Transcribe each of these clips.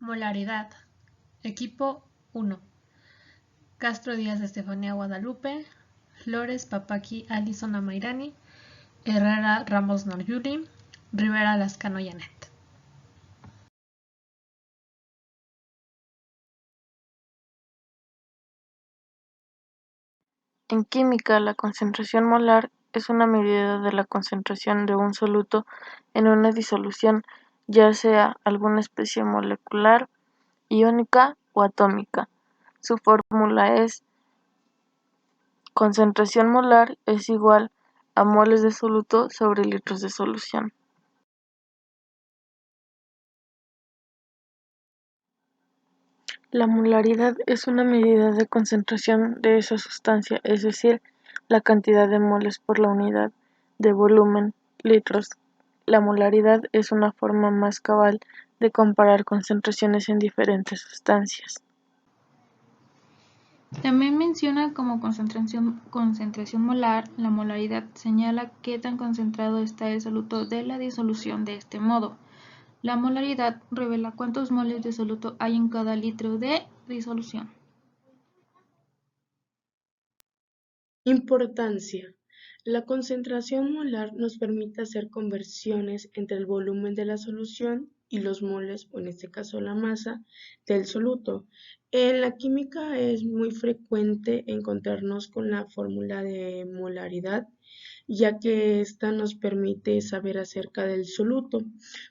Molaridad. Equipo 1. Castro Díaz Estefanía Guadalupe, Flores Papaki Alison Amairani, Herrera Ramos Noryuli, Rivera Lascano Janet. En química, la concentración molar es una medida de la concentración de un soluto en una disolución, ya sea alguna especie molecular, iónica o atómica. Su fórmula es: concentración molar es igual a moles de soluto sobre litros de solución. La molaridad es una medida de concentración de esa sustancia, es decir, la cantidad de moles por la unidad de volumen, litros. La molaridad es una forma más cabal de comparar concentraciones en diferentes sustancias. También menciona como concentración molar. La molaridad señala qué tan concentrado está el soluto de la disolución. De este modo, la molaridad revela cuántos moles de soluto hay en cada litro de disolución. Importancia. La concentración molar nos permite hacer conversiones entre el volumen de la solución y los moles, o en este caso la masa, del soluto. En la química es muy frecuente encontrarnos con la fórmula de molaridad, ya que esta nos permite saber acerca del soluto,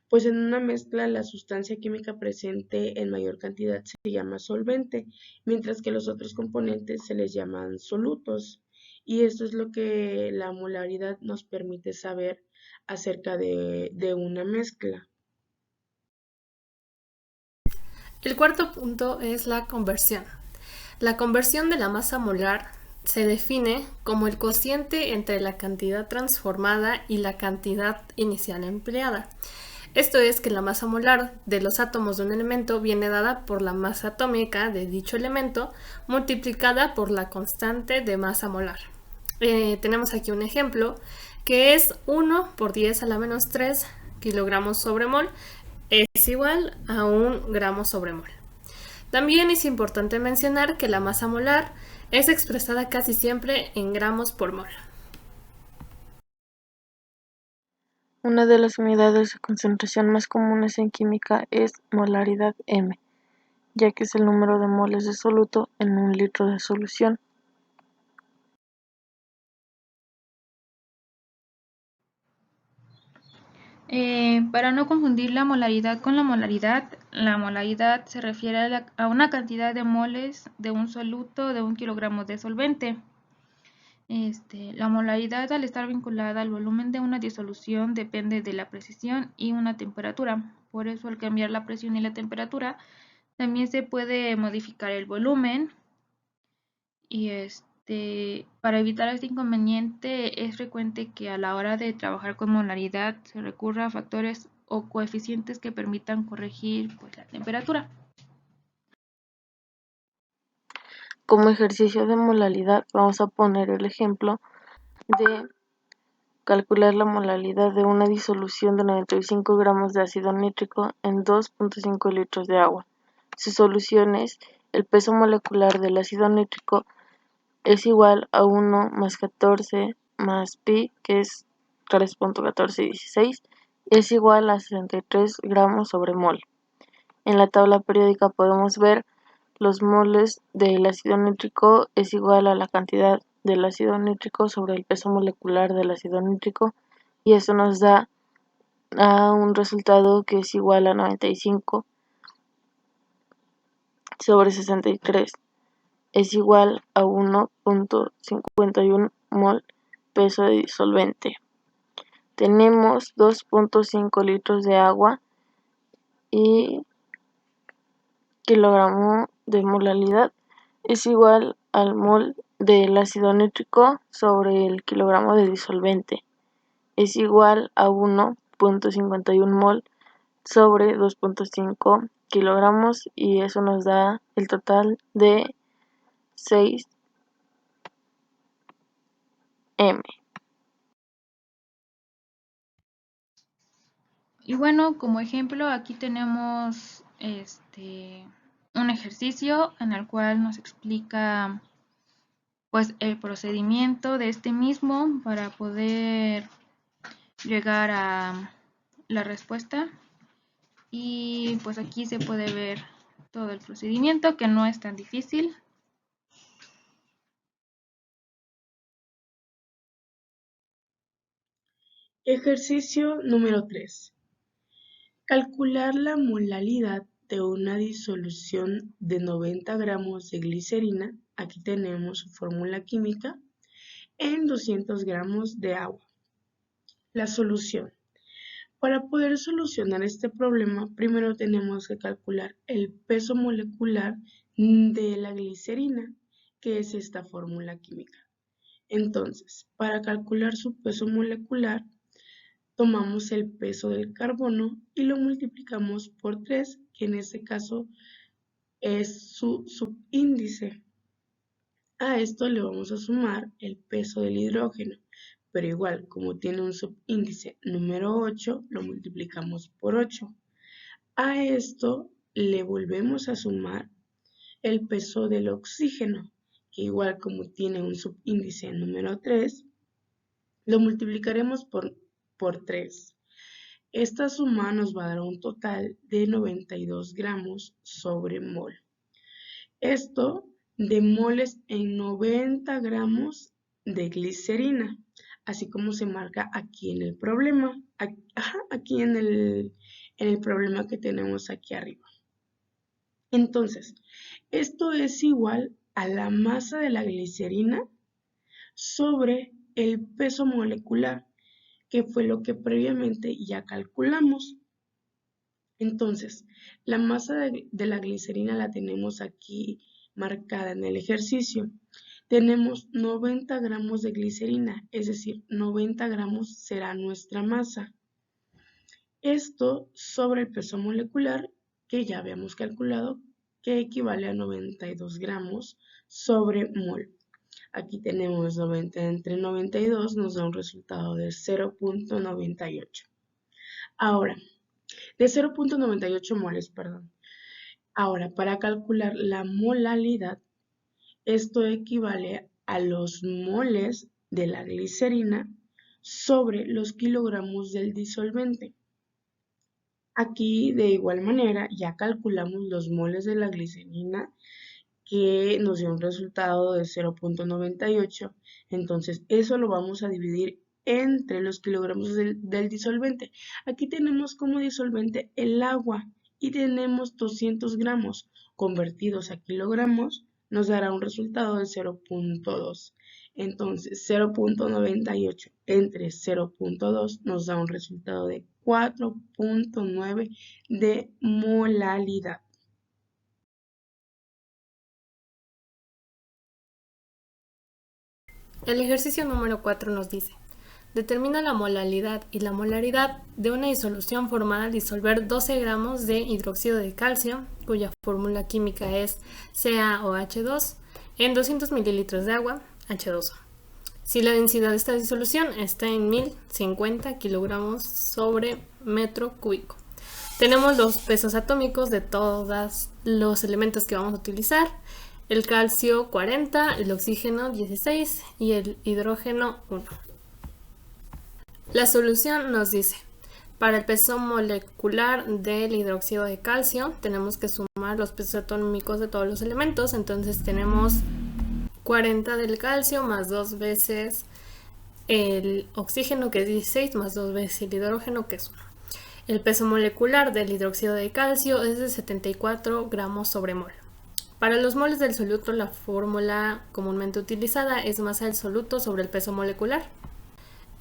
pues en una mezcla la sustancia química presente en mayor cantidad se llama solvente, mientras que los otros componentes se les llaman solutos. Y esto es lo que la molaridad nos permite saber acerca de una mezcla. El cuarto punto es la conversión. La conversión de la masa molar se define como el cociente entre la cantidad transformada y la cantidad inicial empleada. Esto es que la masa molar de los átomos de un elemento viene dada por la masa atómica de dicho elemento multiplicada por la constante de masa molar. Tenemos aquí un ejemplo que es 1 por 10 a la menos 3 kilogramos sobre mol es igual a 1 gramo sobre mol. También es importante mencionar que la masa molar es expresada casi siempre en gramos por mol. Una de las unidades de concentración más comunes en química es molaridad m, ya que es el número de moles de soluto en un litro de solución. Para no confundir la molaridad con la molaridad se refiere a una cantidad de moles de un soluto de 1 kilogramo de solvente. La molaridad, al estar vinculada al volumen de una disolución, depende de la precisión y una temperatura. Por eso, al cambiar la presión y la temperatura, también se puede modificar el volumen. Y para evitar este inconveniente, es frecuente que a la hora de trabajar con molaridad se recurra a factores o coeficientes que permitan corregir, pues, la temperatura. Como ejercicio de molaridad, vamos a poner el ejemplo de calcular la molaridad de una disolución de 95 gramos de ácido nítrico en 2.5 litros de agua. Su solución es: el peso molecular del ácido nítrico es igual a 1 más 14 más pi, que es 3.1416, es igual a 63 gramos sobre mol. En la tabla periódica podemos ver los moles del ácido nítrico es igual a la cantidad del ácido nítrico sobre el peso molecular del ácido nítrico, y eso nos da a un resultado que es igual a 95 sobre 63, es igual a 1.51 mol peso de disolvente. Tenemos 2.5 litros de agua y kilogramo de molaridad es igual al mol del ácido nítrico sobre el kilogramo de disolvente. Es igual a 1.51 mol sobre 2.5 kilogramos, y eso nos da el total de 6 m. Y bueno, como ejemplo, aquí tenemos un ejercicio en el cual nos explica pues el procedimiento de este mismo para poder llegar a la respuesta. Y pues aquí se puede ver todo el procedimiento, que no es tan difícil. Ejercicio número 3. Calcular la molalidad de una disolución de 90 gramos de glicerina, aquí tenemos su fórmula química, en 200 gramos de agua. La solución. Para poder solucionar este problema, primero tenemos que calcular el peso molecular de la glicerina, que es esta fórmula química. Entonces, para calcular su peso molecular, tomamos el peso del carbono y lo multiplicamos por 3, que en este caso es su subíndice. A esto le vamos a sumar el peso del hidrógeno, pero igual, como tiene un subíndice número 8, lo multiplicamos por 8. A esto le volvemos a sumar el peso del oxígeno, que igual como tiene un subíndice número 3, lo multiplicaremos por 3. Esta suma nos va a dar un total de 92 gramos sobre mol. Esto de moles en 90 gramos de glicerina, así como se marca aquí en el problema, aquí en el problema que tenemos aquí arriba. Entonces, esto es igual a la masa de la glicerina sobre el peso molecular, que fue lo que previamente ya calculamos. Entonces, la masa de la glicerina la tenemos aquí marcada en el ejercicio. Tenemos 90 gramos de glicerina, es decir, 90 gramos será nuestra masa. Esto sobre el peso molecular que ya habíamos calculado, que equivale a 92 gramos sobre mol. Aquí tenemos 90 entre 92, nos da un resultado de 0.98. Ahora, de 0.98 moles, perdón. Ahora, para calcular la molalidad, esto equivale a los moles de la glicerina sobre los kilogramos del disolvente. Aquí, de igual manera, ya calculamos los moles de la glicerina, que nos dio un resultado de 0.98. Entonces, eso lo vamos a dividir entre los kilogramos del disolvente. Aquí tenemos como disolvente el agua y tenemos 200 gramos convertidos a kilogramos, nos dará un resultado de 0.2. Entonces, 0.98 entre 0.2 nos da un resultado de 4.9 de molalidad. El ejercicio número 4 nos dice: determina la molalidad y la molaridad de una disolución formada al disolver 12 gramos de hidróxido de calcio, cuya fórmula química es CaOH2, en 200 mililitros de agua, H2O. Si la densidad de esta disolución está en 1050 kilogramos sobre metro cúbico. Tenemos los pesos atómicos de todos los elementos que vamos a utilizar. El calcio 40, el oxígeno 16 y el hidrógeno 1. La solución nos dice: para el peso molecular del hidróxido de calcio tenemos que sumar los pesos atómicos de todos los elementos. Entonces tenemos 40 del calcio más 2 veces el oxígeno, que es 16, más 2 veces el hidrógeno, que es 1. El peso molecular del hidróxido de calcio es de 74 gramos sobre mol. Para los moles del soluto, la fórmula comúnmente utilizada es masa del soluto sobre el peso molecular.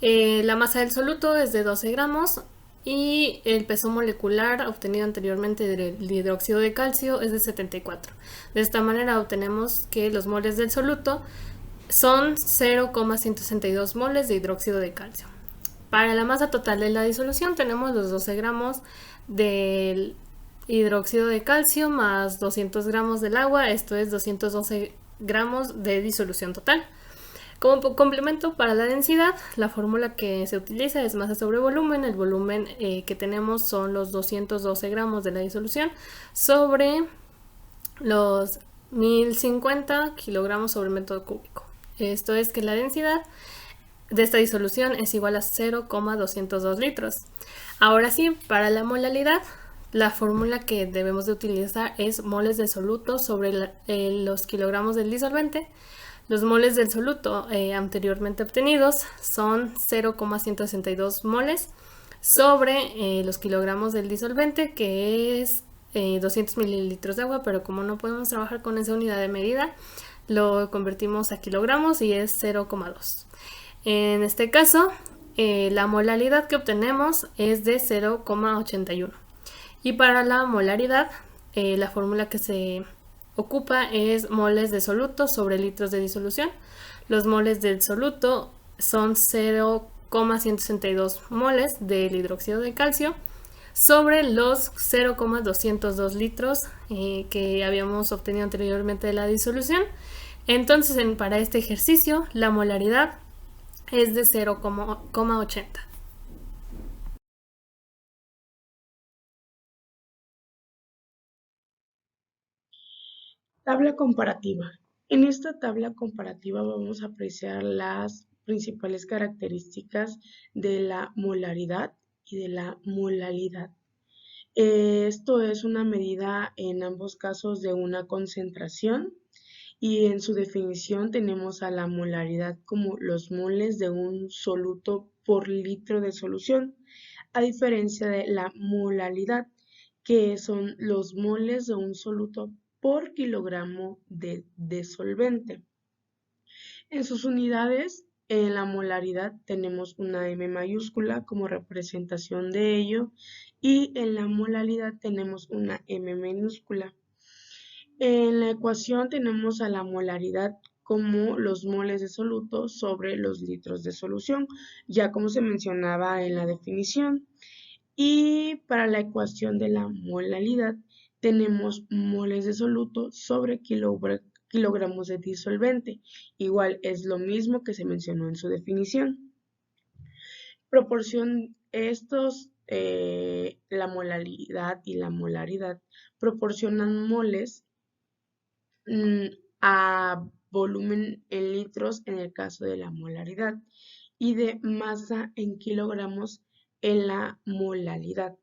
La masa del soluto es de 12 gramos y el peso molecular obtenido anteriormente del hidróxido de calcio es de 74. De esta manera obtenemos que los moles del soluto son 0,162 moles de hidróxido de calcio. Para la masa total de la disolución tenemos los 12 gramos del hidróxido de calcio más 200 gramos del agua, esto es 212 gramos de disolución total. Como complemento para la densidad, la fórmula que se utiliza es masa sobre volumen. El volumen que tenemos son los 212 gramos de la disolución sobre los 1050 kilogramos sobre metro cúbico. Esto es que la densidad de esta disolución es igual a 0,202 litros. Ahora sí, para la molalidad, la fórmula que debemos de utilizar es moles de soluto sobre los kilogramos del disolvente. Los moles del soluto anteriormente obtenidos son 0,162 moles sobre los kilogramos del disolvente, que es 200 mililitros de agua, pero como no podemos trabajar con esa unidad de medida, lo convertimos a kilogramos y es 0,2. En este caso, la molaridad que obtenemos es de 0,81. Y para la molaridad, la fórmula que se ocupa es moles de soluto sobre litros de disolución. Los moles del soluto son 0,162 moles del hidróxido de calcio sobre los 0,202 litros que habíamos obtenido anteriormente de la disolución. Entonces, para este ejercicio, la molaridad es de 0,80. Tabla comparativa. En esta tabla comparativa vamos a apreciar las principales características de la molaridad y de la molalidad. Esto es una medida en ambos casos de una concentración y en su definición tenemos a la molaridad como los moles de un soluto por litro de solución, a diferencia de la molalidad, que son los moles de un soluto por kilogramo de solvente. En sus unidades, en la molaridad tenemos una M mayúscula como representación de ello y en la molalidad tenemos una M minúscula. En la ecuación tenemos a la molaridad como los moles de soluto sobre los litros de solución, ya como se mencionaba en la definición. Y para la ecuación de la molalidad tenemos moles de soluto sobre kilogramos de disolvente. Igual es lo mismo que se mencionó en su definición. La molalidad y la molaridad proporcionan moles a volumen en litros en el caso de la molaridad y de masa en kilogramos en la molalidad.